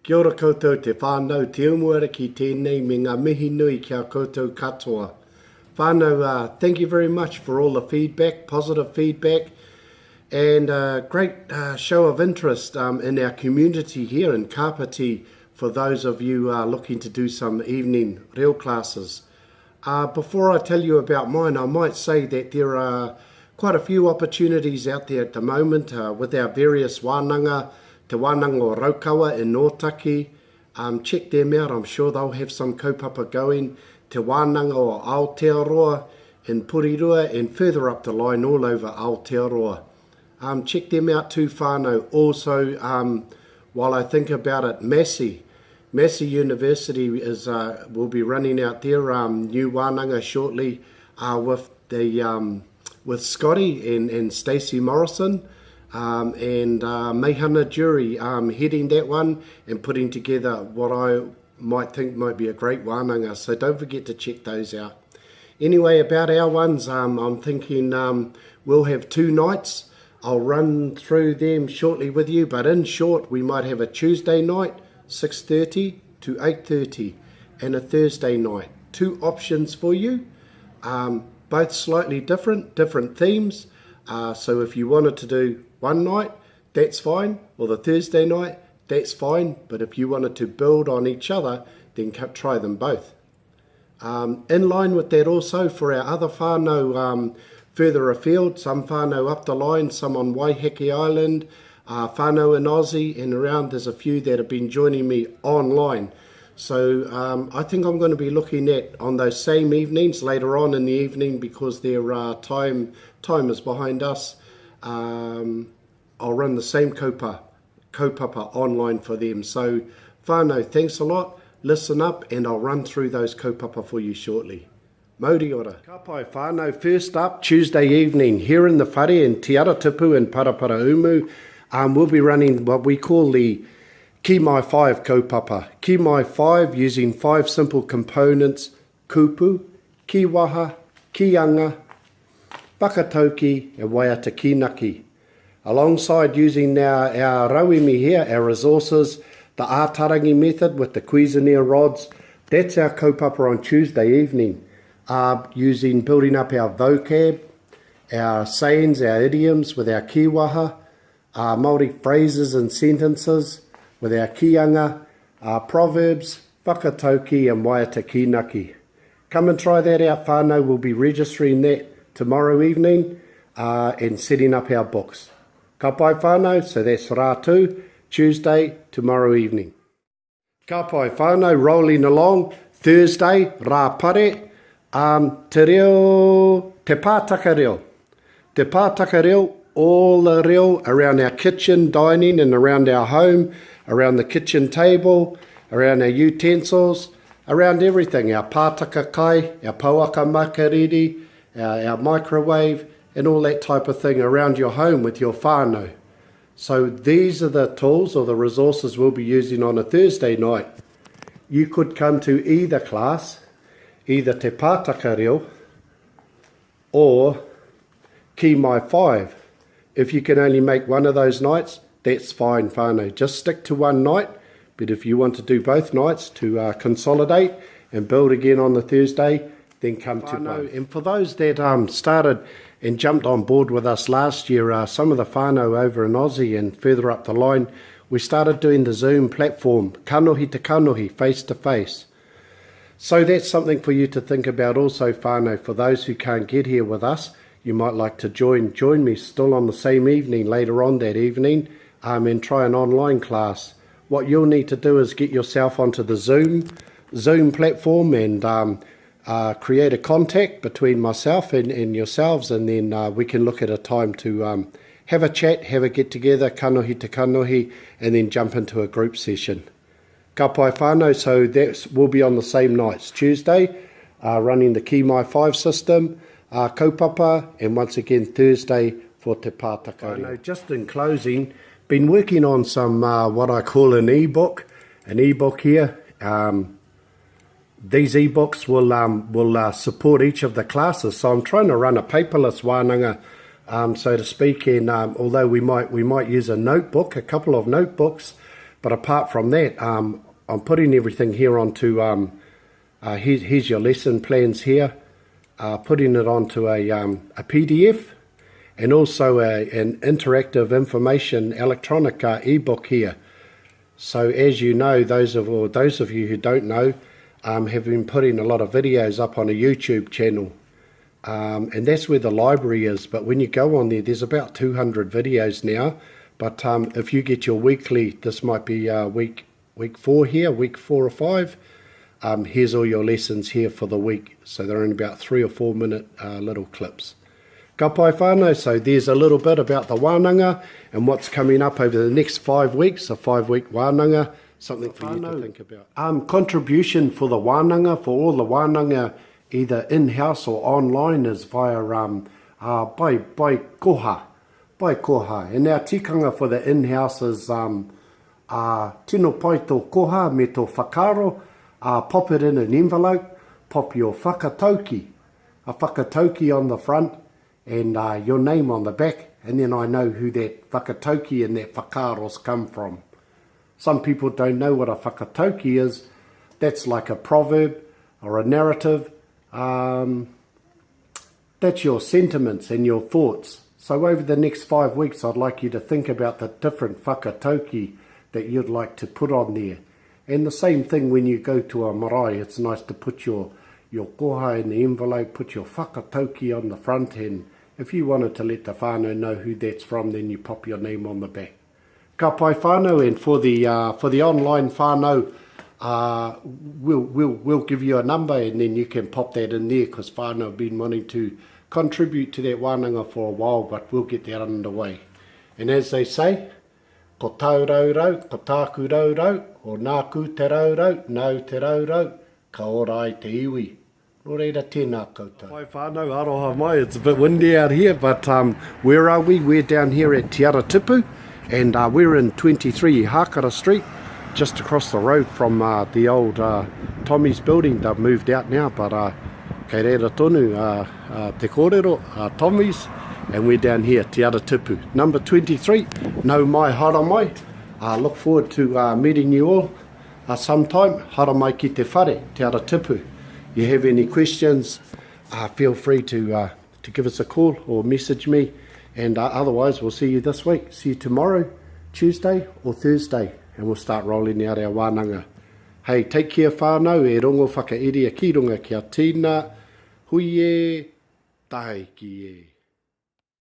Kia ora koutou te whānau, te umuariki tēnei me ngā mihi nui kia koutou katoa. Whānau, thank you very much for all the feedback, positive feedback, and a great show of interest in our community here in Kapiti for those of you looking to do some evening reo classes. Before I tell you about mine, I might say that there are quite a few opportunities out there at the moment with our various wānanga, Te Wānanga o Raukawa in Nōtaki. Check them out, I'm sure they'll have some kaupapa going. Te Wānanga o Aotearoa in Purirua and further up the line all over Aotearoa. Check them out too, whānau. Also, while I think about it, Massey University will be running out their new wānanga shortly with Scotty and Stacey Morrison. And Meihana Jury heading that one and putting together what I might think might be a great wānanga, so don't forget to check those out. Anyway, about our ones, I'm thinking we'll have 2 nights. I'll run through them shortly with you, but in short, we might have a Tuesday night, 6:30 to 8:30, and a Thursday night. 2 options for you, both slightly different themes. So if you wanted to do one night, that's fine, or the Thursday night, that's fine, but if you wanted to build on each other, then try them both. In line with that also, for our other whānau further afield, some whānau up the line, some on Waiheke Island, whānau in Aussie, and around there's a few that have been joining me online. So I think I'm going to be looking at on those same evenings, later on in the evening, because their time is behind us. I'll run the same kaupapa online for them. So whānau, thanks a lot. Listen up and I'll run through those kaupapa for you shortly. Mauri ora. Ka pai whānau, first up, Tuesday evening, here in the whare in Te Aoitepö in Paraparaumu, we'll be running what we call the Kiimai 5 kaupapa. Kiimai 5 using 5 simple components: kupu, kiwaha, kianga, whakatauki and waiata kinaki. Alongside using our rauimi here, our resources, the ātarangi method with the Cuisenaire rods, that's our kaupapa on Tuesday evening. Building up our vocab, our sayings, our idioms with our kiwaha, our Māori phrases and sentences with our kianga, our proverbs, whakatauki and waiata kinaki. Come and try that out, whānau. We'll be registering that tomorrow evening and setting up our books. Ka pai whānau, so that's rātu, Tuesday, tomorrow evening. Ka pai whānau, rolling along, Thursday, rā pare, te reo, Te Pätaka Reo. Te Pätaka Reo, all the reo around our kitchen, dining and around our home, around the kitchen table, around our utensils, around everything, our pātaka kai, our pauaka makariri, our microwave, and all that type of thing around your home with your whānau. So these are the tools or the resources we'll be using on a Thursday night. You could come to either class, either Te Pätaka Reo or Kiimai 5. If you can only make one of those nights, that's fine, whānau. Just stick to one night, but if you want to do both nights to consolidate and build again on the Thursday, then come to both. And for those that started and jumped on board with us last year, some of the whānau over in Aussie and further up the line, we started doing the Zoom platform, kanohi to kanohi, face to face. So that's something for you to think about also, whānau. For those who can't get here with us, you might like to join me still on the same evening, later on that evening, and try an online class. What you'll need to do is get yourself onto the Zoom platform and create a contact between myself and yourselves, and then we can look at a time to have a chat, have a get together, kanohi to kanohi, and then jump into a group session. Ka pai whānau, so that will be on the same nights. Tuesday, running the Kiimai 5 system, kaupapa, and once again Thursday for Te Pätaka Reo. Just in closing, been working on some what I call an ebook here. These ebooks will support each of the classes, so I'm trying to run a paperless wānanga, so to speak. And although we might use a notebook, a couple of notebooks, But apart from that, I'm putting everything here onto, here's your lesson plans here, putting it onto a PDF, and also an interactive information electronic ebook here. So as you know, those of you who don't know, have been putting a lot of videos up on a YouTube channel. And that's where the library is. But when you go on there, there's about 200 videos now. But if you get your weekly, this might be week 4 here, week 4 or 5. Here's all your lessons here for the week. So they're in about 3 or 4 minute little clips. Ka pai whānau, so there's a little bit about the Wānanga and what's coming up over the next 5 weeks, a 5-week Wānanga, something for you to think about. Contribution for the Wānanga, for all the Wānanga, either in-house or online, is via by koha. And our tikanga for the in-house is tino pai tō koha me tō whakaro, pop it in an envelope, pop your whakatauki, a whakatauki on the front, and your name on the back, and then I know who that whakatauki and that whakaros come from. Some people don't know what a whakatauki is. That's like a proverb or a narrative. That's your sentiments and your thoughts. So over the next 5 weeks, I'd like you to think about the different whakatauki that you'd like to put on there. And the same thing when you go to a marae, it's nice to put your koha in the envelope, put your whakatauki on the front, and if you wanted to let the whānau know who that's from, then you pop your name on the back. Ka pai whānau, and for the online whānau, we'll give you a number, and then you can pop that in there, because whānau have been wanting to contribute to that wānanga for a while, but we'll get that underway. And as they say, ko tau raurau, ko tāku raurau, o nāku te raurau, nau te raurau, ka ora te iwi. Reira tēnā koutou. Pai whānau, aroha mai, it's a bit windy out here, but where are we? We're down here at Te Tipu, and we're in 23 Hakara Street, just across the road from the old Tommy's building. They've moved out now, but kei reira tonu, te kōrero, Tommy's, and we're down here, Te Tipu, number 23, nau mai, hara mai. Look forward to meeting you all sometime. Hara mai ki te whare, Te Tipu. You have any questions, feel free to give us a call or message me, and otherwise we'll see you this week. See you tomorrow, Tuesday or Thursday, and we'll start rolling out our wānanga. Hey, take care whānau, e rongo whakairia ki runga kia tīna, hui e, tahi ki e.